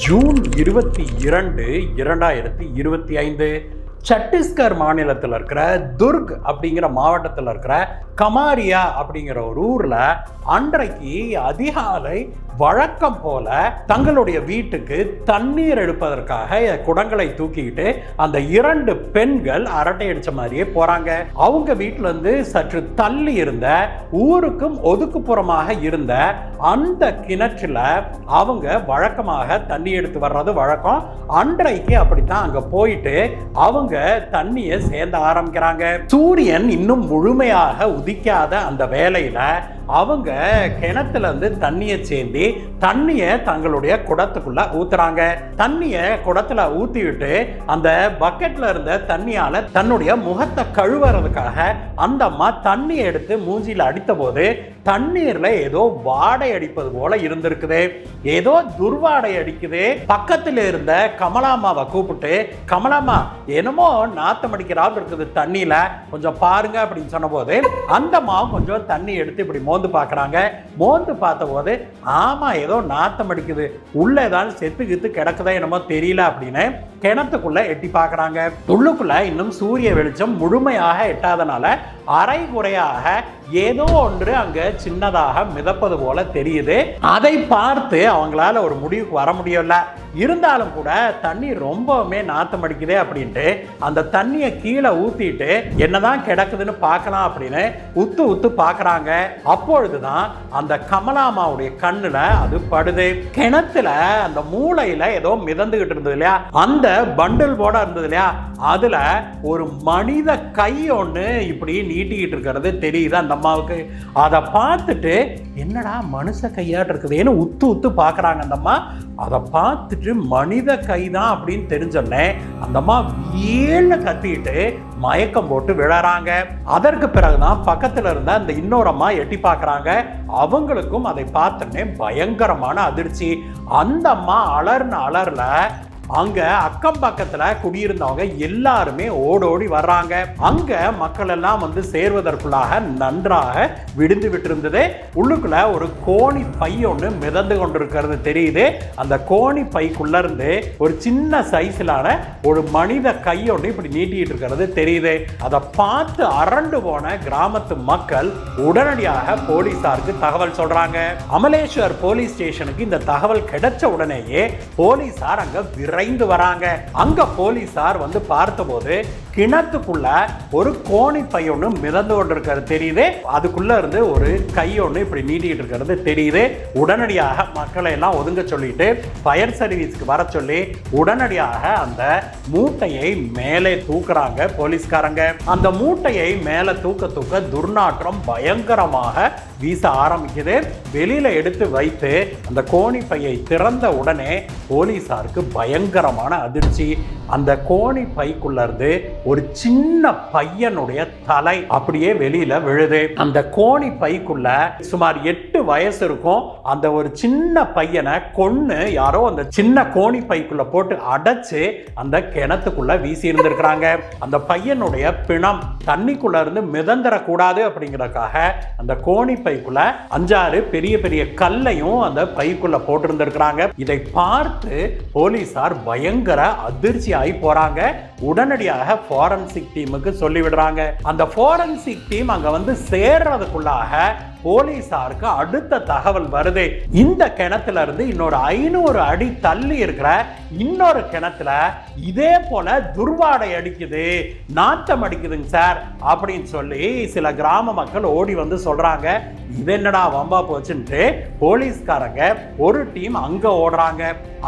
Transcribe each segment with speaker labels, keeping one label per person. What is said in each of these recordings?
Speaker 1: June 22, 2025 Chhattisgarh மாநிலத்தில் இருக்கிற துர்க் அப்படிங்கிற மாவட்டத்தில் இருக்கிற கமாரியா அப்படிங்கிற ஒரு ஊர்ல அன்றைக்கு அதிகாலை வழக்கம் போல தங்களுடைய வீட்டுக்கு தண்ணீர் எடுப்பதற்காக குடங்களை தூக்கிக்கிட்டு அந்த 2 பெண்கள் அரட்டை அடிச்ச மாதிரியே போறாங்க. அவங்க வீட்டுல இருந்து சற்று தள்ளி இருந்த ஊருக்கும் ஒதுக்குப்புறமாக இருந்த அந்த கிணற்றுல அவங்க வழக்கமாக தண்ணி எடுத்து வர்றது வழக்கம். அன்றைக்கு அப்படித்தான் அங்க போயிட்டு அவங்க தண்ணியை சேர்ந்த ஆரம்பிக்கிறாங்க. சூரியன் இன்னும் முழுமையாக உதிக்காத அந்த வேளையில அவங்க கிணத்துல இருந்து தண்ணியை சேர்ந்து தண்ணியை தங்களுடைய குடத்துக்குள்ள ஊத்துறாங்க. தண்ணியை குடத்துல ஊத்தி விட்டு அந்த பக்கெட்ல இருந்த தண்ணியால தன்னுடைய முகத்தை கழுவுறதுக்காக அந்த அம்மா தண்ணியை எடுத்து மூஞ்சில அடித்த போது தண்ணீர்ல ஏதோ வாடை அடிப்பது போல இருந்திருக்குது. ஏதோ துர்வாடை அடிக்குது. பக்கத்தில் இருந்த கமலாமாவை கூப்பிட்டு, கமலாமா என்னமோ நாத்தம் அடிக்கிறாள் இருக்குது தண்ணியில, கொஞ்சம் பாருங்க அப்படின்னு சொன்ன போது அந்த அம்மா கொஞ்சம் தண்ணி எடுத்து இப்படி மோந்து பார்க்கறாங்க. மோந்து பார்த்த போது ஆமா ஏதோ நாத்தம் அடிக்குது, உள்ள ஏதாவது செத்து கித்து கிடக்குதா என்னமோ தெரியல அப்படின்னு கிணத்துக்குள்ள எட்டி பார்க்கறாங்க. உள்ளுக்குள்ள இன்னும் சூரிய வெளிச்சம் முழுமையாக எட்டாதனால அரை குறையாக ஏதோ ஒன்று அங்க சின்னதாக மிதப்பது போல தெரியுது. அதை பார்த்து அவங்களால ஒரு முடிவுக்கு வர முடியல. இருந்தாலும் கூட தண்ணி ரொம்பவுமே நாத்தம் அடிக்குது அப்படின்ட்டு அந்த தண்ணியை கீழே ஊத்திட்டு என்னதான் கிடக்குதுன்னு பார்க்கலாம் அப்படின்னு உத்து உத்து பார்க்கறாங்க. அப்பொழுதுதான் அந்த கமலாமாவுடைய கண்ணுல அது படுது. கிணத்துல அந்த மூளையில ஏதோ மிதந்துகிட்டு இருந்தது இல்லையா, அந்த பண்டில் போட இருந்தது இல்லையா, அதுல ஒரு மனித கை ஒண்ணு இப்படி நீட்டிக்கிட்டு இருக்கிறது தெரியுது அந்த அம்மாவுக்கு. அதை பார்த்துட்டு என்னடா மனுஷ கையாட்டு இருக்குதுன்னு உத்து உத்து பார்க்கறாங்க அந்த அம்மா. அதை பார்த்துட்டு மனித கைதான் அப்படின்னு தெரிஞ்சோடனே அந்த அம்மா வீழ்னு கத்திட்டு மயக்கம் போட்டு விழறாங்க. அதற்கு பிறகுதான் பக்கத்துல இருந்த அந்த இன்னொரு அம்மா எட்டி பார்க்கறாங்க. அவங்களுக்கும் அதை பார்த்தோன்னே பயங்கரமான அதிர்ச்சி. அந்த அம்மா அலர்ல அங்க அக்கம் பக்கத்துல குடியிருந்தவங்க எல்லாருமே ஓடோடி வர்றாங்க. அங்க மக்கள் எல்லாம் வந்து சேர்வதற்குள்ளாக நன்றாக விடுந்து விட்டு இருந்தது. உள்ளுக்குள்ள ஒரு கோணி பை ஒன்று மிதந்து கொண்டிருக்கிறது தெரியுது. அந்த கோணி பைக்குள்ள இருந்து ஒரு சின்ன சைஸ்லான ஒரு மனித கை ஒன்று இப்படி நீட்டிட்டு இருக்கிறது தெரியுது. அதை பார்த்து அரண்டு போன கிராமத்து மக்கள் உடனடியாக போலீசாருக்கு தகவல் சொல்றாங்க. அமலேஸ்வர் போலீஸ் ஸ்டேஷனுக்கு இந்த தகவல் கிடைச்ச உடனேயே போலீசார் அங்க விரைந்து வராங்க. அங்க போலீசார் வந்து பார்த்தபோது கிணத்துக்குள்ள ஒரு கோணி பை ஒன்று மிதந்து கொண்டிருக்கிறது தெரியுது. அதுக்குள்ள இருந்து ஒரு கை ஒன்று இப்படி நீட்டிட்டு இருக்கிறது தெரியுது. உடனடியாக மக்களை எல்லாம் ஒதுங்க சொல்லிட்டு ஃபயர் சர்வீஸ்க்கு வர சொல்லி உடனடியாக அந்த மூட்டையை மேலே தூக்குறாங்க போலீஸ்காரங்க. அந்த மூட்டையை மேலே தூக்க துர்நாற்றம் பயங்கரமாக வீச ஆரம்பிக்குது. வெளியில எடுத்து வைத்து அந்த கோணி பையை திறந்த உடனே போலீசாருக்கு பயங்கரமான அதிர்ச்சி. அந்த கோணி பைக்குள்ள இருந்து ஒரு சின்ன பையனுடைய தலை அப்படியே வெளியில விழுது. அந்த கோணி பைக்குள்ள சுமார் 8 வயசு இருக்கும். அந்த ஒரு சின்ன பையனை கொன்னு யாரோ அந்த சின்ன கோணி பைக்குள்ள போட்டு அடைச்சு அந்த கிணத்துக்குள்ள வீசி இருந்திருக்கிறாங்க. அந்த பையனுடைய பிணம் தண்ணிக்குள்ள இருந்து மிதந்துடக்கூடாது அப்படிங்கிறதுக்காக அந்த கோணி பைக்குள்ள 5-6 பெரிய பெரிய கல்லையும் அந்த பைக்குள்ள போட்டு இருந்திருக்கிறாங்க. இதை பார்த்து போலீசார் பயங்கர அதிர்ச்சி ஆகி போறாங்க. உடனடியாக ஃபாரன்சிக் டீமுக்கு சொல்லி விடுறாங்க. அந்த ஃபாரன்சிக் டீம் அங்க வந்து சேர்றதுக்குள்ளாக போலீசாருக்கு அடுத்த தகவல் வருது. இந்த கிணத்துல இருந்து இன்னொரு 500 அடி தள்ளி இருக்கிற இன்னொரு கிணத்துல இதே போல துர்வாடை அடிக்குது, நாத்தம் அடிக்குதுங்க சார் அப்படின்னு சொல்லி சில கிராம மக்கள் ஓடி வந்து சொல்றாங்க. இது என்னடா வம்பா போச்சுன்ட்டு போலீஸ்காரங்க ஒரு டீம் அங்க ஓடுறாங்க.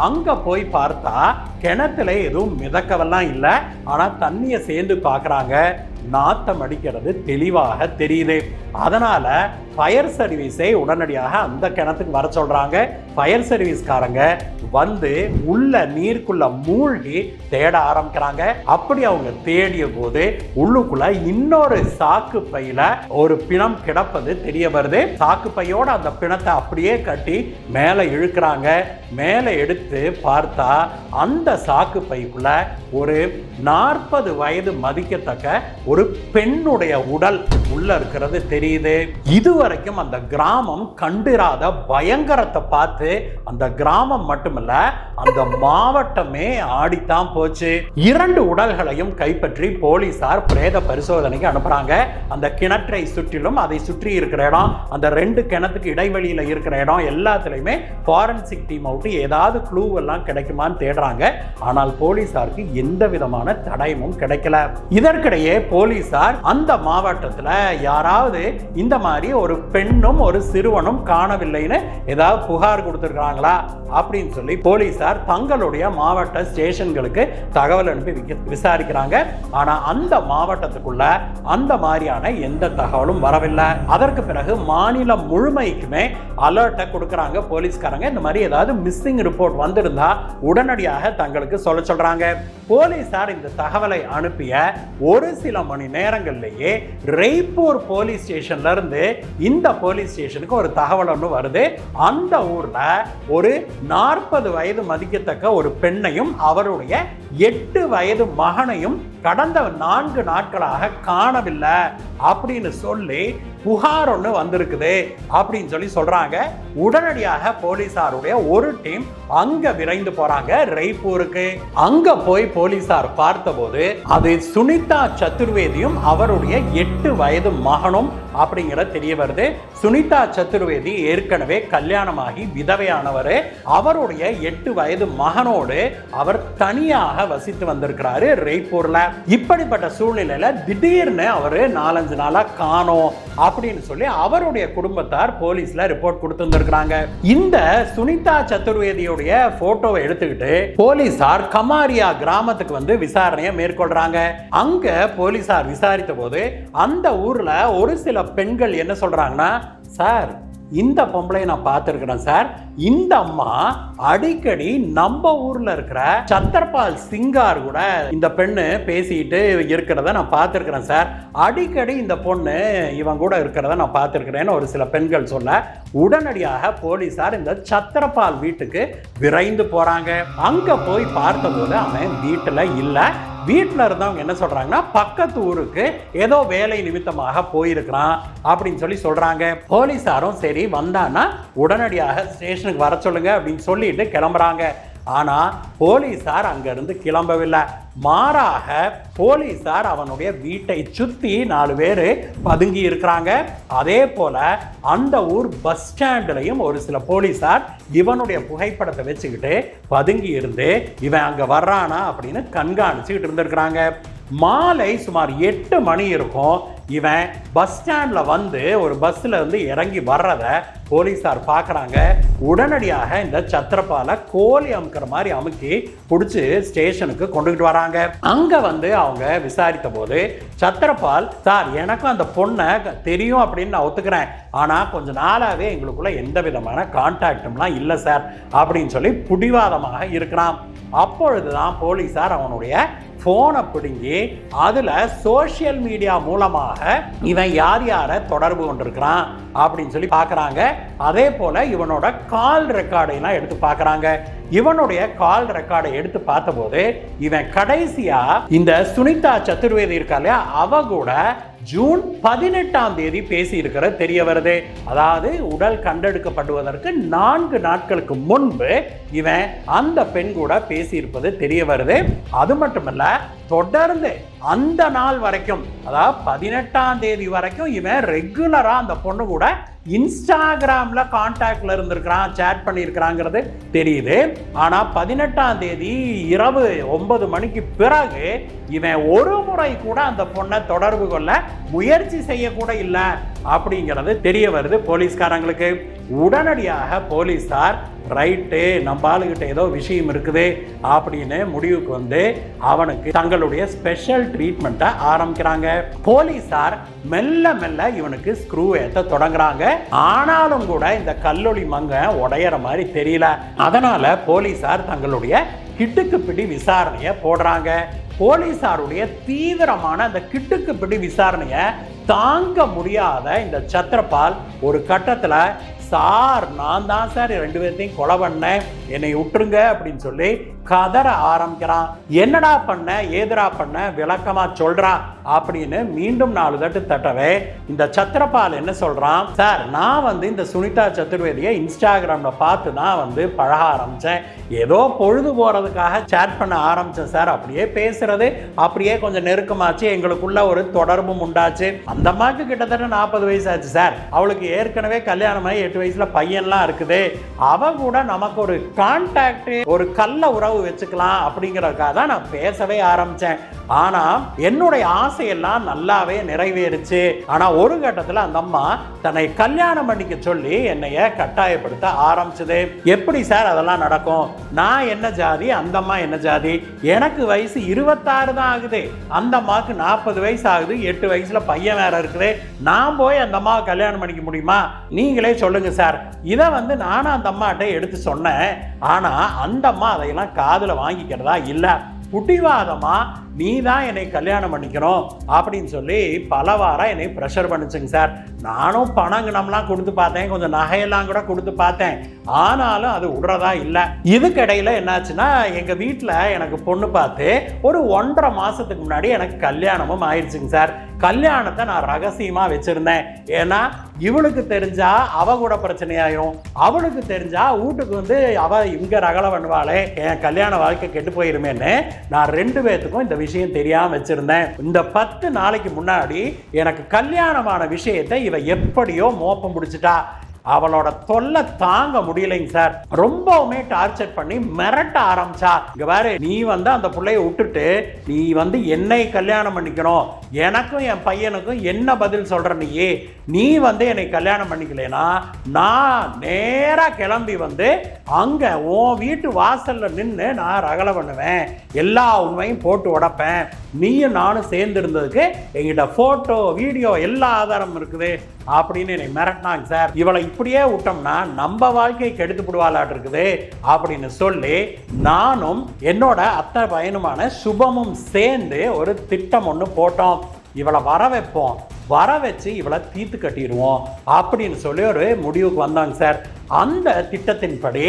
Speaker 1: அங்க போய் பார்த்தா கிணத்துல எதுவும் மிதக்கவெல்லாம் இல்லை. ஆனா தண்ணியை சேர்ந்து பார்க்கறாங்க. நாத்தம் அடிக்கிறது தெளிவாக தெரியுது. அதனால ஃபயர் சர்வீஸை உடனடியாக அந்த கிணத்துக்கு வர சொல்றாங்க. ஃபயர் சர்வீஸ்காரங்க வந்து உள்ள நீருக்குள்ள மூழ்கி தேட ஆரம்பிக்கிறாங்க. அப்படி அவங்க தேடிய போது உள்ளுக்குள்ள இன்னொரு சாக்கு பையில ஒரு பிணம் கிடப்பது தெரிய வருது. சாக்கு பையோட அந்த பிணத்தை அப்படியே கட்டி மேலே இழுக்கிறாங்க. மேலே எடுத்து பார்த்தா அந்த சாக்கு பைக்குள்ள ஒரு 40 வயது மதிக்கத்தக்க ஒரு பெண்ணுடைய உடல் உள்ள இருக்கிறது தெரியுது. இதுவரைக்கும் அந்த கிராமம் கண்டிராத பயங்கரத்தை பார்த்து அந்த கிராமம் மட்டுமல்ல அந்த மாவட்டமே ஆடித்தான் போச்சு. 2 உடல்களையும் கைப்பற்றி போலீசார் பிரேத பரிசோதனைக்கு அனுப்புறாங்க. அந்த கிணற்றை சுற்றிலும் அதை சுற்றி இருக்கிற இடம், அந்த 2 கிணத்துக்கு இடைவெளியில இருக்கிற இடம் எல்லாத்துலயுமே ஃபாரன்சிக் டீம் அவுட் ஏதாவது க்ளூ எல்லாம் கிடைக்குமான்னு தேடுறாங்க. ஆனால் போலீசாருக்கு எந்த விதமான தடயமும் கிடைக்கல. இதற்கிடையே போலீசார் அந்த மாவட்டத்துல யாராவது இந்த மாதிரி ஒரு பெண்ணும் ஒரு சிறுவனும் காணவில்லைன்னு ஏதாவது புகார் கொடுத்திருக்காங்களா அப்படின்னு சொல்லி போலீசார் தங்களுடைய மாவட்ட ஸ்டேஷன்களுக்கு தகவல் அனுப்பி விசாரிக்கிறாங்க. ஆனா அந்த மாவட்டத்துக்குள்ள அந்த மாதிரியான எந்த தகவலும் வரவில்லை. அதற்கு பிறகு மாநிலம் முழுமைக்குமே அலர்ட்டை கொடுக்கறாங்க போலீஸ்காரங்க. இந்த மாதிரி ஏதாவது மிஸ்ஸிங் ரிப்போர்ட் வந்திருந்தா உடனடியாக தங்களுக்கு சொல்ல சொல்றாங்க. போலீசார் இந்த தகவலை அனுப்பிய ஒரு சில மணி நேரங்களிலேயே ரெய்ப்பூர் போலீஸ் ஸ்டேஷன்ல இருந்து இந்த போலீஸ் ஸ்டேஷனுக்கு ஒரு தகவல் ஒன்று வருது. அந்த ஊர்ல ஒரு 40 வயது மதிக்கத்தக்க ஒரு பெண்ணையும் அவருடைய 8 வயது மகனையும் கடந்த 4 நாட்களாக காணவில்லை அப்படின்னு சொல்லி புகார் ஒன்று வந்திருக்குது அப்படின்னு சொல்லி சொல்றாங்க. உடனடியாக போலீசாருடைய ஒரு டீம் அங்க விரைந்து போறாங்க ரெய்ப்பூருக்கு. அங்க போய் போலீசார் பார்த்தபோது அது சுனிதா சதுர்வேதியும் அவருடைய 8 வயது மகனும் அப்படிங்கிற தெரிய வருது. சுனிதா சதுர்வேதி ஏற்கனவே கல்யாணமாகி விதவையானவர். அவருடைய 8 வயது மகனோடு அவர் தனியாக வசித்து வந்திருக்கிறாரு ரெய்ப்பூர்ல. இப்படிப்பட்ட சூழ்நிலையில திடீர்னு அவரு 4-5 நாளா காணோம் அப்படின்னு சொல்லி அவருடைய குடும்பத்தார் போலீஸ்ல ரிப்போர்ட் கொடுத்திருந்திருக்கிறாங்க. இந்த சுனிதா சதுர்வேதியோடைய போட்டோவை எடுத்துக்கிட்டு போலீசார் கமாரியா கிராமத்துக்கு வந்து விசாரணையை மேற்கொள்றாங்க. அங்க போலீசார் விசாரித்த போது அந்த ஊர்ல ஒரு சில பெண்கள் என்ன சொல்றாங்கன்னா, சார் இந்த பொம்பளை நான் பார்த்திருக்கிறேன் சார், இந்த அம்மா அடிக்கடி நம்ம ஊர்ல இருக்கிற சத்திரபால் சிங்கார் கூட இந்த பெண்ணு பேசிட்டு இருக்கிறத நான் பார்த்திருக்கிறேன் சார், அடிக்கடி இந்த பொண்ணு இவன் கூட இருக்கிறத நான் பார்த்திருக்கிறேன்னு ஒரு சில பெண்கள் சொல்ல உடனடியாக போலீசார் இந்த சத்திரபால் வீட்டுக்கு விரைந்து போறாங்க. அங்க போய் பார்த்தபோது அவன் வீட்டுல இல்ல. வீட்டில் இருந்தவங்க என்ன சொல்றாங்கன்னா, பக்கத்து ஊருக்கு ஏதோ வேலை நிமித்தமாக போயிருக்கிறான் அப்படின்னு சொல்லி சொல்றாங்க. போலீசாரும் சரி வந்தான்னா உடனடியாக ஸ்டேஷனுக்கு வர சொல்லுங்க அப்படின்னு சொல்லிட்டு கிளம்புறாங்க. ஆனா போலீசார் அங்கிருந்து கிளம்பவில்லை. மாறாக போலீசார் அவனுடைய வீட்டை சுத்தி 4 பேர் பதுங்கி இருக்கிறாங்க. அதே போல அந்த ஊர் பஸ் ஸ்டாண்ட்லையும் ஒரு சில போலீசார் இவனுடைய புகைப்படத்தை வச்சுக்கிட்டு பதுங்கி இருந்து இவன் அங்க வர்றானா அப்படின்னு கண்காணிச்சுக்கிட்டு இருந்திருக்கிறாங்க. மாலை சுமார் 8 மணி இருக்கும். இவன் பஸ் ஸ்டாண்ட்ல வந்து ஒரு பஸ்ல இருந்து இறங்கி வர்றத போலீசார் பார்க்கறாங்க. உடனடியாக இந்த சத்திரபாலை கோழி அமுக்கிற மாதிரி அமுக்கி பிடிச்சி ஸ்டேஷனுக்கு கொண்டுகிட்டு வராங்க. அங்க வந்து அவங்க விசாரித்த போது சத்திரபால், சார் எனக்கும் அந்த பொண்ணை தெரியும் அப்படின்னு நான் ஒத்துக்கிறேன், ஆனா கொஞ்ச நாளாவே எங்களுக்குள்ள எந்த விதமான கான்டாக்டும்லாம் இல்லை சார் அப்படின்னு சொல்லி பிடிவாதமாக இருக்கிறான். அப்பொழுதுதான் போலீசார் அவனுடைய போனை பிடுங்கி அதுல சோசியல் மீடியா மூலமாக இவன் யார் யாரை தொடர்பு கொண்டிருக்கிறான் அப்படின்னு சொல்லி பார்க்கறாங்க. அதே போல இவனோட கால் ரெக்கார்டையெல்லாம் எடுத்து பார்க்கறாங்க. இவனுடைய கால் ரெக்கார்டை எடுத்து பார்த்தபோது இவன் கடைசியா இந்த சுனிதா சதுர்வேதி இருக்கா இல்லையா, அவ கூட ஜூன் 18ஆம் தேதி பேசி இருக்கிற தெரிய வருது. அதாவது உடல் கண்டெடுக்கப்படுவதற்கு 4 நாட்களுக்கு முன்பு இவன் அந்த பெண் கூட பேசி இருப்பது தெரிய வருது. அது மட்டுமல்ல, தொடர்ந்து அந்த நாள் வரைக்கும், அதாவது 18ஆம் தேதி வரைக்கும் இவன் ரெகுலரா அந்த பொண்ணு கூட இன்ஸ்டாகிராம்ல கான்டாக்ட்ல இருந்திருக்கிறான், சேட் பண்ணியிருக்கிறாங்கிறது தெரியுது. ஆனா 18ஆம் தேதி இரவு 9 மணிக்கு பிறகு இவன் ஒரு முறை கூட அந்த பொண்ணை தொடர்பு கொள்ள முயற்சி செய்யக்கூட இல்லை அப்படிங்கிறது தெரிய வருது போலீஸ்காரங்களுக்கு. உடனடியாக போலீசார் ரைட்டு நம்ம ஆளுகிட்ட ஏதோ விஷயம் இருக்குது அப்படின்னு முடிவுக்கு வந்து அவனுக்கு தங்களுடைய ஸ்பெஷல் ட்ரீட்மெண்ட்டை ஆரம்பிக்கிறாங்க. போலீசார் மெல்ல மெல்ல இவனுக்கு ஸ்க்ரூ ஏற்ற தொடங்குறாங்க. ஆனாலும் கூட இந்த கல்லொளி மங்க உடையிற மாதிரி தெரியல. அதனால போலீசார் தங்களுடைய கிட்டுக்கு பிடி விசாரணையை போடுறாங்க. போலீசாருடைய தீவிரமான அந்த கிட்டுக்கு பிடி விசாரணையை தாங்க முடியாத இந்த சத்திரபால் ஒரு கட்டத்தில், சார் நான் தான் சார் 2 பேர்த்தையும் கொலை பண்ணேன், என்னை விட்டுருங்க அப்படின்னு சொல்லி கதற ஆரம்பிக்கிறான். என்னடா பண்ண, ஏதுடா பண்ண, விளக்கமா சொல்றா அப்படின்னு மீண்டும் 4 தட்டு தட்டவே இந்த சத்திரபால் என்ன சொல்றான், சார் நான் இந்த சுனிதா சதுர்வேதியை இன்ஸ்டாகிராம்ல பார்த்து தான் பழக ஆரம்பிச்சேன். ஏதோ பொழுது போறதுக்காக சேட் பண்ண ஆரம்பிச்சேன் சார். அப்படியே பேசுறது அப்படியே கொஞ்சம் நெருக்கமாச்சு, எங்களுக்குள்ள ஒரு தொடர்பும் உண்டாச்சு. அந்த அம்மாக்கு கிட்டத்தட்ட 40 வயசு ஆச்சு சார். அவளுக்கு ஏற்கனவே கல்யாணமாகி 8 வயசுல பையன்லாம் இருக்குது. அவ கூட நமக்கு ஒரு கான்டாக்ட், ஒரு கள்ள உறவு வச்சுக்கலாம் அப்படிங்கிறதுக்காக தான் நான் பேசவே ஆரம்பிச்சேன். ஆனா என்னுடைய ஆசையெல்லாம் நல்லாவே நிறைவேறுச்சு. ஆனா ஒரு கட்டத்தில் அந்த அம்மா தன்னை கல்யாணம் பண்ணிக்க சொல்லி என்னைய கட்டாயப்படுத்த ஆரம்பிச்சது. எப்படி சார் அதெல்லாம் நடக்கும்? நான் என்ன ஜாதி, அந்த அம்மா என்ன ஜாதி? எனக்கு வயசு 26 தான் ஆகுது, அந்த அம்மாவுக்கு 40 வயசு ஆகுது, 8 வயசுல பையன் வேற இருக்குது. நான் போய் அந்த அம்மாவை கல்யாணம் பண்ணிக்க முடியுமா? நீங்களே சொல்லுங்க சார். இதை நானும் அந்த அம்மாட்ட எடுத்து சொன்னேன். ஆனா அந்த அம்மா அதையெல்லாம் காதுல வாங்கிக்கிறதா இல்லை. புட்டிவாதமா நீ தான் என்னை கல்யாணம் பண்ணிக்கணும் அப்படின்னு சொல்லி பலவாரா என்னை ப்ரெஷர் பண்ணுச்சுங்க சார். நானும் பணங்கணம்லாம் கொடுத்து பார்த்தேன், கொஞ்சம் நகையெல்லாம் கூட கொடுத்து பார்த்தேன். ஆனாலும் அது விடுறதா இல்லை. இதுக்கிடையில் என்னாச்சுன்னா எங்கள் வீட்டில் எனக்கு பொண்ணு பார்த்து ஒரு 1.5 மாதத்துக்கு முன்னாடி எனக்கு கல்யாணமும் ஆயிடுச்சுங்க சார். கல்யாணத்தை நான் ரகசியமாக வச்சுருந்தேன். ஏன்னா இவளுக்கு தெரிஞ்சா அவ கூட பிரச்சனையாயிரும், அவளுக்கு தெரிஞ்சா வீட்டுக்கு அவ இங்கே ரகலை பண்ணுவாளே, என் கல்யாண வாழ்க்கை கெட்டு போயிருமேன்னு நான் 2 பேர்த்துக்கும் இந்த விஷயம் தெரியாம வச்சிருந்தேன். இந்த 10 நாளைக்கு முன்னாடி எனக்கு கல்யாணமான விஷயத்தை இவ எப்படியோ மோப்பம் முடிச்சிட்டா. அவளோட தொல்லை தாங்க முடியலைங்க சார். ரொம்பவுமே டார்ச்சர் பண்ணி மிரட்ட ஆரம்பிச்சா. இங்க பாரு, நீ அந்த புள்ளைய விட்டுட்டு நீ என்னை கல்யாணம் பண்ணிக்கணும், எனக்கும் என் பையனுக்கும் என்ன பதில் சொல்ற? நீ என்னை கல்யாணம் பண்ணிக்கலனா நான் நேரா கிளம்பி அங்க உன் வீட்டு வாசல்ல நின்று நான் ரகலை பண்ணுவேன், எல்லா உண்மையும் போட்டு உடைப்பேன். நீயும் நானும் சேர்ந்து இருந்ததுக்கு எங்கிட்ட போட்டோ வீடியோ எல்லா ஆதாரமும் இருக்குது அப்படின்னு என்னை மிரட்டினாங்க சார். இவளை இப்படியே விட்டோம்னா நம்ம வாழ்க்கையை கெடுத்து விடுவாளாட்டு இருக்குது அப்படின்னு சொல்லி நானும் என்னோட அத்தை பையனுமான சுபமும் சேர்ந்து ஒரு திட்டம் ஒன்று போட்டோம். இவளை வர வைப்போம், வர வச்சு இவளை தீர்த்து கட்டிடுவோம் அப்படின்னு சொல்லி ஒரு முடிவுக்கு வந்தாங்க சார். அந்த திட்டத்தின்படி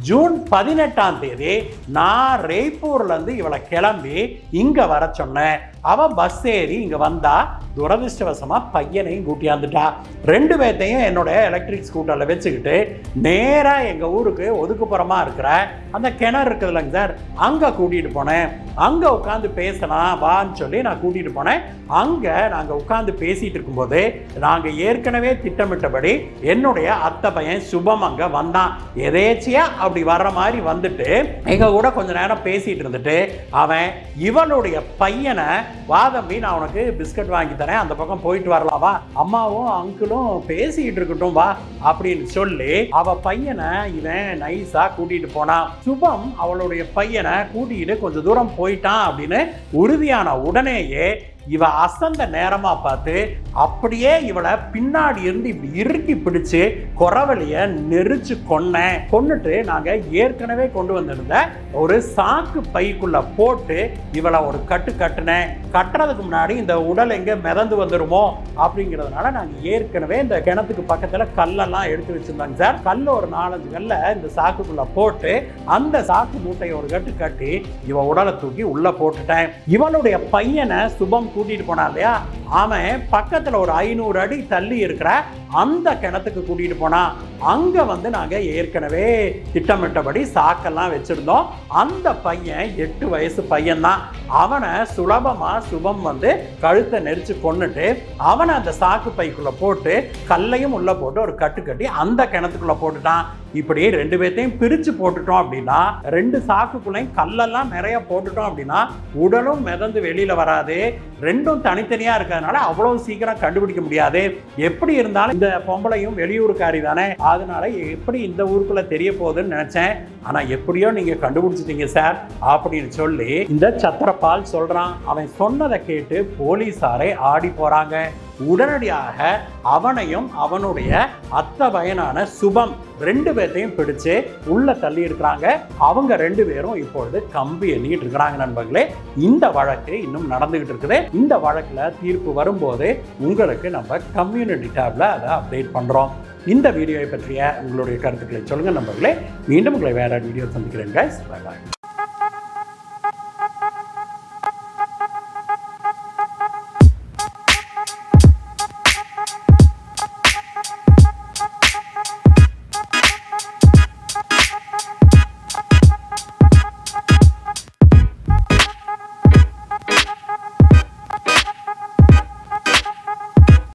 Speaker 1: ஜூன் 18ஆம் தேதி நான் ரெய்ப்பூர்லேருந்து இவளை கிளம்பி இங்கே வர சொன்னேன். அவள் பஸ் ஏறி இங்கே வந்தா, துரதிருஷ்டவசமாக பையனையும் கூட்டியாந்துட்டா. 2 பேர்த்தையும் என்னோட எலக்ட்ரிக் ஸ்கூட்டரில் வச்சுக்கிட்டு நேராக எங்கள் ஊருக்கு ஒதுக்குப்புறமாக இருக்கிற அந்த கிணறு இருக்குதுல்லங்க சார், அங்கே கூட்டிகிட்டு போனேன். அங்கே உட்காந்து பேசலாம் வான்னு சொல்லி நான் கூட்டிகிட்டு போனேன். அங்கே நாங்கள் உட்காந்து பேசிகிட்டு இருக்கும்போது நாங்கள் ஏற்கனவே திட்டமிட்டபடி என்னுடைய அத்தை பையன் சுபம் அங்கே வந்தான். எதேச்சியா அப்படி வர்ற மாதிரி வந்துட்டு எங்கள் கூட கொஞ்ச நேரம் பேசிகிட்டு இருந்துட்டு அவன் இவளுடைய பையனை, வா தம்பி நான் உனக்கு பிஸ்கட் வாங்கி தரேன், அந்த பக்கம் போயிட்டு வரலாவா, அம்மாவும் அங்கிளும் பேசிக்கிட்டு இருக்கட்டும் வா அப்படின்னு சொல்லி அவ பையனை இவன் நைஸா கூட்டிட்டு போனான். சுபம் அவளுடைய பையனை கூட்டிட்டு கொஞ்சம் தூரம் போயிட்டான் அப்படின்னு உறுதியான உடனேயே இவ அசந்த நேரமா பார்த்து அப்படியே இவளை பின்னாடி இருந்து இப்படி இறுக்கி பிடிச்சு குறவழிய நெரிச்சு கொன்னுட்டு நாங்க ஏற்கனவே கொண்டு வந்திருந்த ஒரு சாக்கு பைக்குள்ள போட்டு இவளை ஒரு கட்டுனேன். கட்டுறதுக்கு முன்னாடி இந்த உடல் எங்க மிதந்து வந்துருமோ அப்படிங்கிறதுனால நாங்க ஏற்கனவே இந்த கிணத்துக்கு பக்கத்துல கல்லெல்லாம் எடுத்து வச்சிருந்தாங்க சார். கல்ல ஒரு 4-5 கல்ல இந்த சாக்குக்குள்ள போட்டு அந்த சாக்கு மூட்டையை ஒரு கட்டி இவ உடலை தூக்கி உள்ள போட்டுட்டேன். இவளுடைய பையனை சுபம் கூட்டிட்டு போனா இல்லையா, அவன் பக்கத்துல ஒரு 500 அடி தள்ளி இருக்கிற அந்த கிணத்துக்கு கூட்டிட்டு போனா. அங்க நாங்க ஏற்கனவே திட்டமிட்டபடி சாக்கெல்லாம் வச்சிருந்தோம். அந்த பையன் 8 வயசு பையன் தான். அவனை சுலபமா சுபம் கழுத்தை நெரிச்சு கொன்னுட்டு அவனை அந்த சாக்கு பைக்குள்ள போட்டு கல்லையும் உள்ள போட்டு ஒரு கட்டி அந்த கிணத்துக்குள்ள போட்டுட்டான். இப்படி 2 பேர்த்தையும் பிரிச்சு போட்டுட்டோம் அப்படின்னா, 2 சாக்குக்குள்ளையும் கல்லெல்லாம் நிறைய போட்டுட்டோம் அப்படின்னா உடலும் மிதந்து வெளியில வராது. 2ம் தனித்தனியா இருக்கிறதுனால அவ்வளவு சீக்கிரம் கண்டுபிடிக்க முடியாது. எப்படி இருந்தாலும் இந்த பொம்பளையும் வெளியூருக்காரி தானே, அதனால எப்படி இந்த ஊருக்குள்ள தெரிய போகுதுன்னு நினைச்சேன். ஆனா எப்படியோ நீங்க கண்டுபிடிச்சிட்டீங்க சார் அப்படின்னு சொல்லி இந்த சத்திரபால் சொல்றான். அவன் சொன்னதை கேட்டு போலீசாரை ஆடி போறாங்க. உடனடியாக அவனையும் அவனுடைய அத்தை பையனான சுபம் 2 பேர்த்தையும் பிடிச்சு உள்ள தள்ளி இருக்கிறாங்க. அவங்க 2 பேரும் இப்பொழுது கம்பி எண்ணிட்டு இருக்கிறாங்க. நண்பர்களே, இந்த வழக்கு இன்னும் நடந்துகிட்டு இருக்குது. இந்த வழக்குல தீர்ப்பு வரும்போது உங்களுக்கு நம்ம கம்யூனிட்டி டேப்ல அதை அப்டேட் பண்றோம். இந்த வீடியோவை பற்றிய உங்களுடைய கருத்துக்களை சொல்லுங்க நண்பர்களே. மீண்டும் உங்களை வேற வீடியோ சந்திக்கிறேன்.